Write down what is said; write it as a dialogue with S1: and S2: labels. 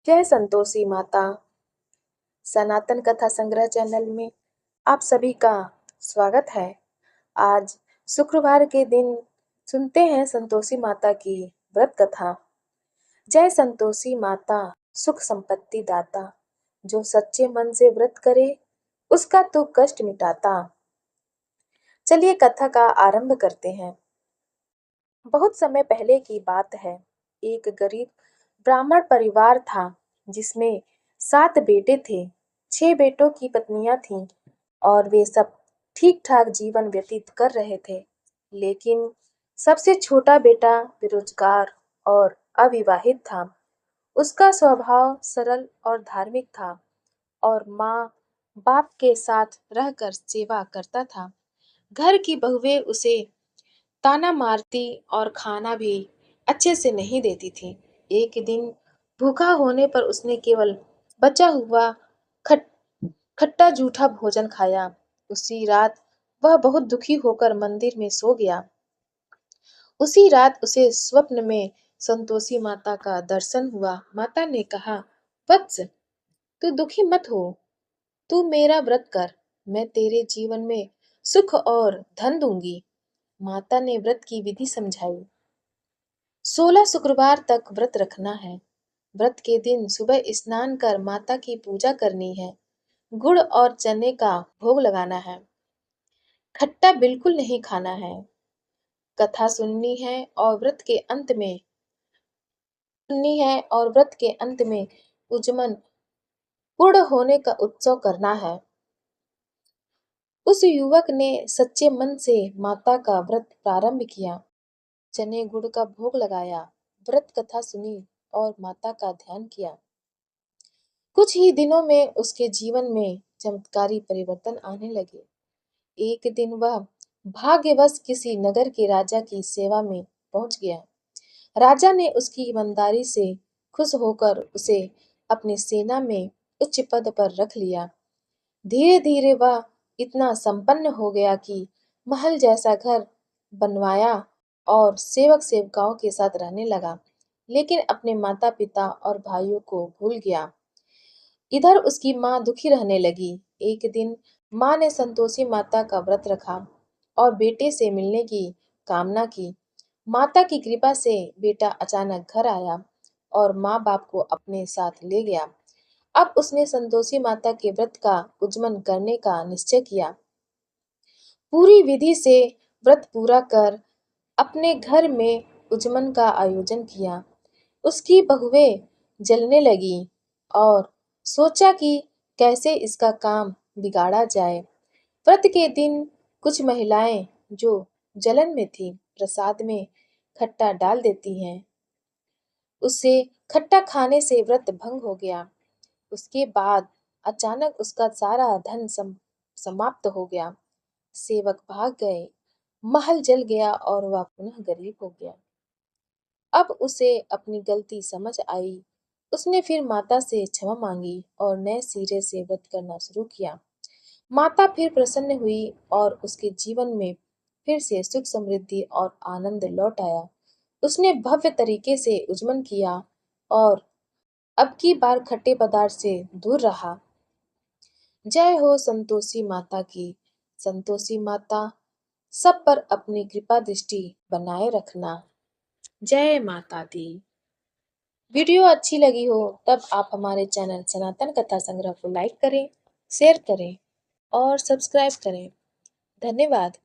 S1: जय संतोषी माता। सनातन कथा संग्रह चैनल में आप सभी का स्वागत है। आज शुक्रवार के दिन सुनते हैं संतोषी माता की व्रत कथा। जय संतोषी माता, सुख संपत्ति दाता, जो सच्चे मन से व्रत करे उसका तो कष्ट मिटाता। चलिए कथा का आरंभ करते हैं। बहुत समय पहले की बात है। एक गरीब ब्राह्मण परिवार था जिसमें 7 बेटे थे। 6 बेटों की पत्नियां थीं और वे सब ठीक ठाक जीवन व्यतीत कर रहे थे। लेकिन सबसे छोटा बेटा बेरोजगार और अविवाहित था। उसका स्वभाव सरल और धार्मिक था और माँ बाप के साथ रहकर सेवा करता था। घर की बहुएं उसे ताना मारती और खाना भी अच्छे से नहीं देती थी। एक दिन भूखा होने पर उसने केवल बचा हुआ खट खट्टा जूठा भोजन खाया। उसी रात वह बहुत दुखी होकर मंदिर में सो गया। उसी रात उसे स्वप्न में संतोषी माता का दर्शन हुआ। माता ने कहा, वत्स, तू दुखी मत हो, तू मेरा व्रत कर, मैं तेरे जीवन में सुख और धन दूंगी। माता ने व्रत की विधि समझाई। 16 शुक्रवार तक व्रत रखना है। व्रत के दिन सुबह स्नान कर माता की पूजा करनी है। गुड़ और चने का भोग लगाना है। खट्टा बिल्कुल नहीं खाना है। कथा सुननी है और व्रत के अंत में उजमन पूर्ण होने का उत्सव करना है। उस युवक ने सच्चे मन से माता का व्रत प्रारंभ किया। चने गुड़ का भोग लगाया, व्रत कथा सुनी और माता का ध्यान किया। कुछ ही दिनों में उसके जीवन में चमत्कारी परिवर्तन आने लगे। एक दिन वह भाग्यवश किसी नगर के राजा की सेवा में पहुंच गया। राजा ने उसकी ईमानदारी से खुश होकर उसे अपनी सेना में उच्च पद पर रख लिया। धीरे धीरे वह इतना संपन्न हो गया कि महल जैसा घर बनवाया और सेवक सेवकाओं के साथ रहने लगा, लेकिन अपने माता पिता और भाइयों को भूल गया। इधर उसकी माँ दुखी रहने लगी। एक दिन माँ ने संतोषी माता का व्रत रखा और बेटे से मिलने की कामना की। माता की कृपा से बेटा अचानक घर आया और माँ बाप को अपने साथ ले गया। अब उसने संतोषी माता के व्रत का उज्जमन करने का निश्चय किया। पूरी विधि से व्रत पूरा कर अपने घर में उज्जमन का आयोजन किया। उसकी बहुएं जलने लगी और सोचा कि कैसे इसका काम बिगाड़ा जाए। व्रत के दिन कुछ महिलाएं जो जलन में थी प्रसाद में खट्टा डाल देती हैं। उससे खट्टा खाने से व्रत भंग हो गया। उसके बाद अचानक उसका सारा धन समाप्त हो गया। सेवक भाग गए, महल जल गया और वह पुनः गरीब हो गया। अब उसे अपनी गलती समझ आई। उसने फिर माता से क्षमा मांगी और नए सिरे से व्रत करना शुरू किया। माता फिर प्रसन्न हुई और उसके जीवन में फिर से सुख समृद्धि और आनंद लौट आया। उसने भव्य तरीके से उज्जमन किया और अब की बार खट्टे पदार्थ से दूर रहा। जय हो संतोषी माता की। संतोषी माता सब पर अपनी कृपा दृष्टि बनाए रखना। जय माता दी। वीडियो अच्छी लगी हो तब आप हमारे चैनल सनातन कथा संग्रह को लाइक करें, शेयर करें और सब्सक्राइब करें। धन्यवाद।